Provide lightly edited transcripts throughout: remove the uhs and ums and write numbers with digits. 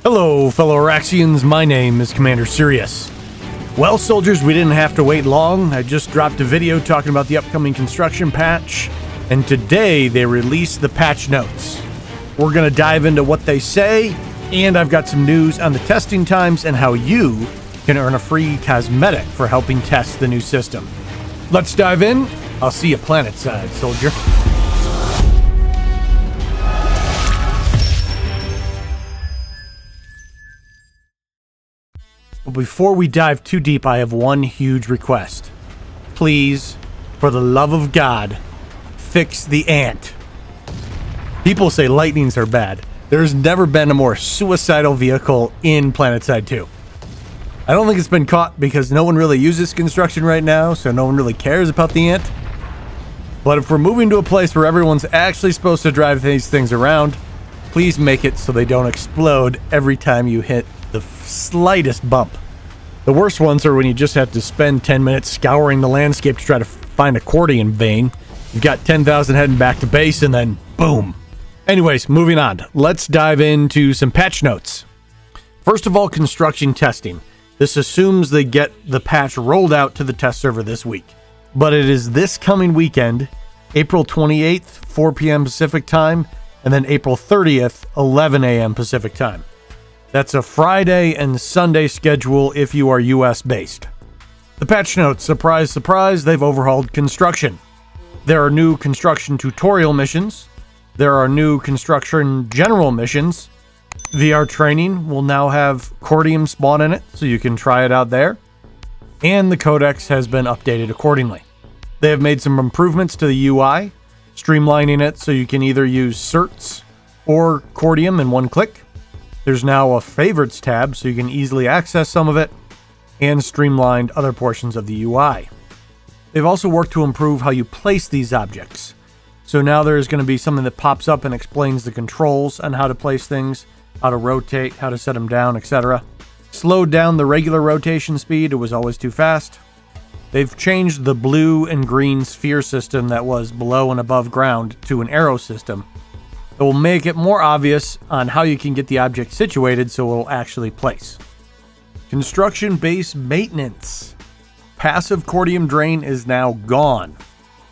Hello, fellow Araxians. My name is Commander Cyrious. Well, soldiers, we didn't have to wait long. I just dropped a video talking about the upcoming construction patch, and today they released the patch notes. We're going to dive into what they say, and I've got some news on the testing times and how you can earn a free cosmetic for helping test the new system. Let's dive in. I'll see you Planetside, soldier. But before we dive too deep, I have one huge request. Please, for the love of God, fix the ant. People say lightnings are bad. There's never been a more suicidal vehicle in Planetside 2. I don't think it's been caught because no one really uses construction right now, so no one really cares about the ant. But if we're moving to a place where everyone's actually supposed to drive these things around, please make it so they don't explode every time you hit the slightest bump. The worst ones are when you just have to spend 10 minutes scouring the landscape to try to find accordion vein. You've got 10,000 heading back to base and then boom. Anyways, moving on. Let's dive into some patch notes. First of all, construction testing. This assumes they get the patch rolled out to the test server this week. But it is this coming weekend, April 28th, 4 p.m. Pacific time, and then April 30th, 11 a.m. Pacific time. That's a Friday and Sunday schedule if you are US based. The patch notes, surprise, surprise, they've overhauled construction. There are new construction tutorial missions. There are new construction general missions. VR training will now have Cordium spawn in it, so you can try it out there. And the codex has been updated accordingly. They have made some improvements to the UI, streamlining it so you can either use certs or Cordium in one click. There's now a favorites tab so you can easily access some of it, and streamlined other portions of the UI. They've also worked to improve how you place these objects. So now there's going to be something that pops up and explains the controls on how to place things, how to rotate, how to set them down, etc. Slowed down the regular rotation speed, it was always too fast. They've changed the blue and green sphere system that was below and above ground to an arrow system. It will make it more obvious on how you can get the object situated so it will actually place. Construction base maintenance. Passive Cordium drain is now gone.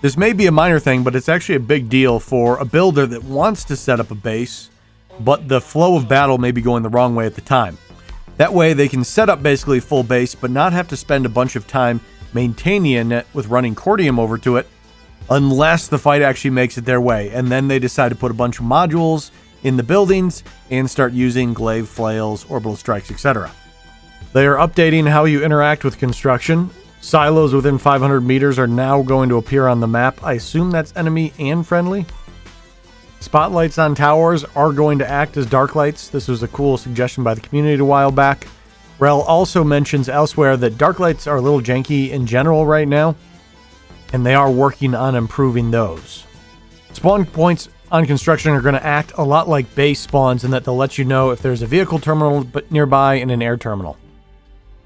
This may be a minor thing, but it's actually a big deal for a builder that wants to set up a base, but the flow of battle may be going the wrong way at the time. That way they can set up basically full base, but not have to spend a bunch of time maintaining it with running Cordium over to it, unless the fight actually makes it their way, and then they decide to put a bunch of modules in the buildings and start using glaive flails, orbital strikes, etc. They are updating how you interact with construction. Silos within 500 meters are now going to appear on the map. I assume that's enemy and friendly. Spotlights on towers are going to act as dark lights. This was a cool suggestion by the community a while back. Rel also mentions elsewhere that dark lights are a little janky in general right now, and they are working on improving those. Spawn points on construction are going to act a lot like base spawns in that they'll let you know if there's a vehicle terminal nearby and an air terminal.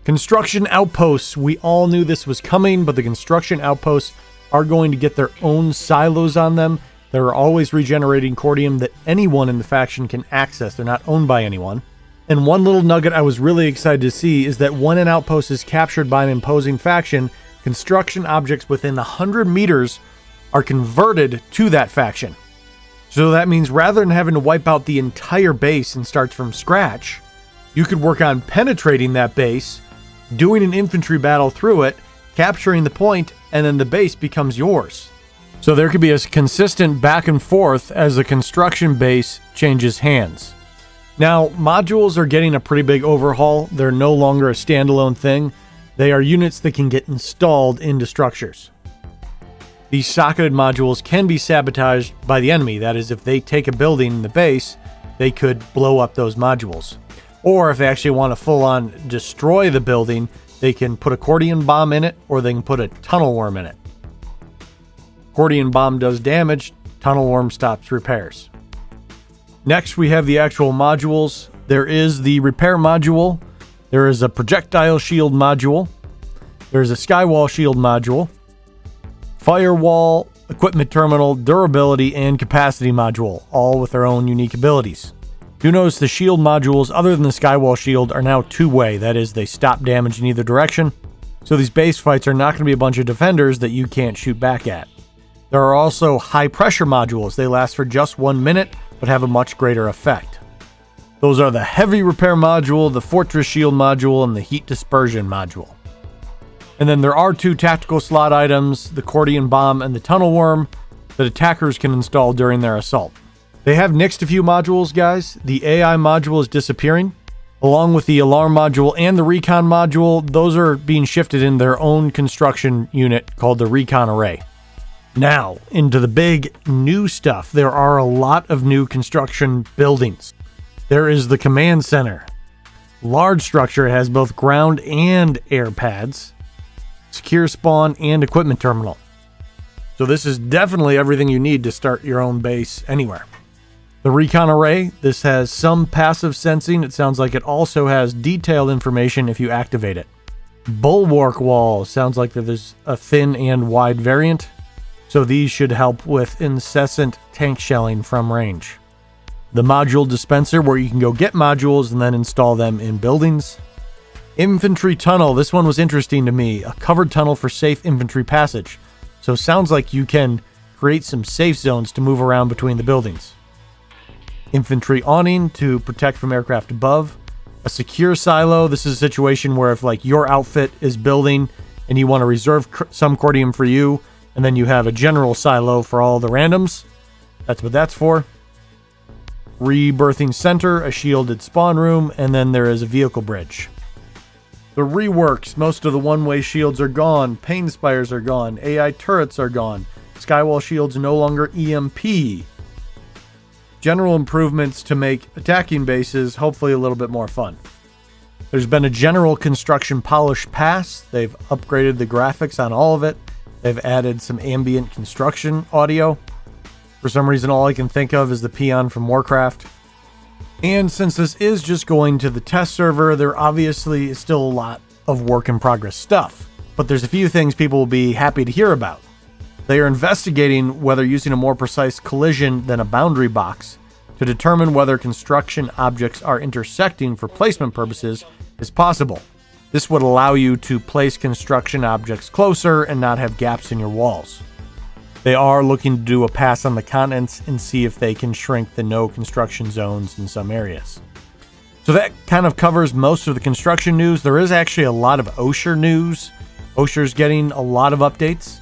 Construction outposts. We all knew this was coming, but the construction outposts are going to get their own silos on them. They're always regenerating Cordium that anyone in the faction can access. They're not owned by anyone. And one little nugget I was really excited to see is that when an outpost is captured by an imposing faction, construction objects within 100 meters are converted to that faction. So that means rather than having to wipe out the entire base and start from scratch, you could work on penetrating that base, doing an infantry battle through it, capturing the point, and then the base becomes yours. So there could be a consistent back and forth as the construction base changes hands. Now, modules are getting a pretty big overhaul. They're no longer a standalone thing. They are units that can get installed into structures. These socketed modules can be sabotaged by the enemy. That is, if they take a building in the base, they could blow up those modules. Or if they actually want to full-on destroy the building, they can put a Cordion bomb in it, or they can put a tunnel worm in it. Cordion bomb does damage, tunnel worm stops repairs. Next, we have the actual modules. There is the repair module. There is a projectile shield module. There's a skywall shield module. Firewall, equipment terminal, durability, and capacity module, all with their own unique abilities. You notice the shield modules, other than the Skywall shield, are now two-way. That is, they stop damage in either direction. So these base fights are not going to be a bunch of defenders that you can't shoot back at. There are also high-pressure modules. They last for just 1 minute, but have a much greater effect. Those are the heavy repair module, the fortress shield module, and the heat dispersion module. And then there are 2 tactical slot items, the Cordian bomb and the tunnel worm, that attackers can install during their assault. They have nixed a few modules, guys. The AI module is disappearing, along with the alarm module and the recon module. Those are being shifted in their own construction unit called the recon array. Now, into the big new stuff. There are a lot of new construction buildings. There is the command center. Large structure. It has both ground and air pads, secure spawn, and equipment terminal. So this is definitely everything you need to start your own base anywhere. The recon array, this has some passive sensing. It sounds like it also has detailed information if you activate it. Bulwark wall, sounds like there's a thin and wide variant. So these should help with incessant tank shelling from range. The module dispenser, where you can go get modules and then install them in buildings. Infantry tunnel, this one was interesting to me. A covered tunnel for safe infantry passage. So sounds like you can create some safe zones to move around between the buildings. Infantry awning to protect from aircraft above. A secure silo, this is a situation where if like your outfit is building and you want to reserve some cordium for you, and then you have a general silo for all the randoms, that's what that's for. Rebirthing center, a shielded spawn room, and then there is a vehicle bridge. The reworks, most of the one-way shields are gone, pain spires are gone, AI turrets are gone, Skywall shields no longer EMP. General improvements to make attacking bases hopefully a little bit more fun. There's been a general construction polish pass. They've upgraded the graphics on all of it. They've added some ambient construction audio. For some reason, all I can think of is the peon from Warcraft. And since this is just going to the test server, there obviously is still a lot of work in progress stuff. But there's a few things people will be happy to hear about. They are investigating whether using a more precise collision than a boundary box to determine whether construction objects are intersecting for placement purposes is possible. This would allow you to place construction objects closer and not have gaps in your walls. They are looking to do a pass on the continents and see if they can shrink the no construction zones in some areas. So that kind of covers most of the construction news. There is actually a lot of OSHR news. OSHR's getting a lot of updates.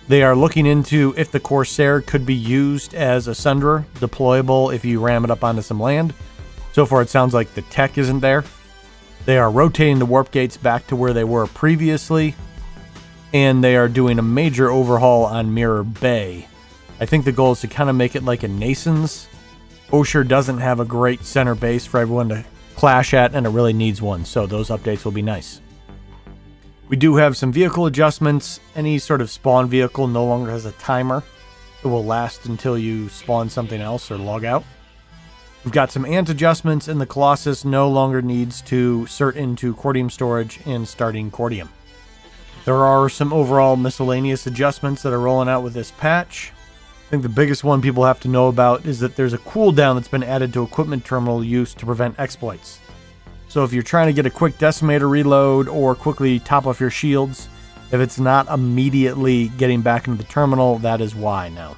They are looking into if the Corsair could be used as a Sunderer, deployable if you ram it up onto some land. So far it sounds like the tech isn't there. They are rotating the warp gates back to where they were previously. And they are doing a major overhaul on Mirror Bay. I think the goal is to kind of make it like a Nason's. OSHR doesn't have a great center base for everyone to clash at, and it really needs one, so those updates will be nice. We do have some vehicle adjustments. Any sort of spawn vehicle no longer has a timer. It will last until you spawn something else or log out. We've got some ant adjustments, and the Colossus no longer needs to cert into Cordium storage and starting Cordium. There are some overall miscellaneous adjustments that are rolling out with this patch. I think the biggest one people have to know about is that there's a cooldown that's been added to equipment terminal use to prevent exploits. So if you're trying to get a quick decimator reload or quickly top off your shields, if it's not immediately getting back into the terminal, that is why now.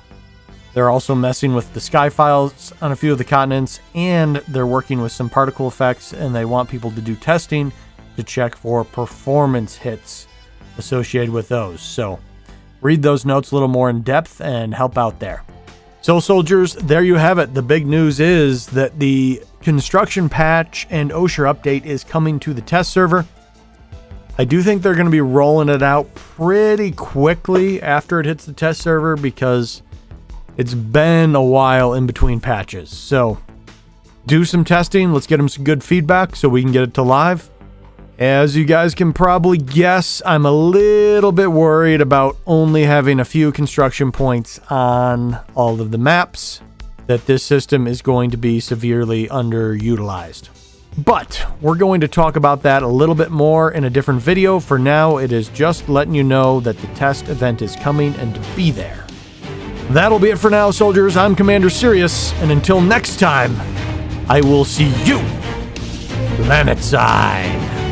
They're also messing with the sky files on a few of the continents, and they're working with some particle effects, and they want people to do testing to check for performance hits associated with those. So read those notes a little more in depth and help out there. So soldiers, there you have it. The big news is that the construction patch and OSHR update is coming to the test server. I do think they're going to be rolling it out pretty quickly after it hits the test server because it's been a while in between patches. So do some testing. Let's get them some good feedback so we can get it to live. As you guys can probably guess, I'm a little bit worried about only having a few construction points on all of the maps, that this system is going to be severely underutilized. But we're going to talk about that a little bit more in a different video. For now, it is just letting you know that the test event is coming and to be there. That'll be it for now, soldiers. I'm Commander Cyrious, and until next time, I will see you Planetside.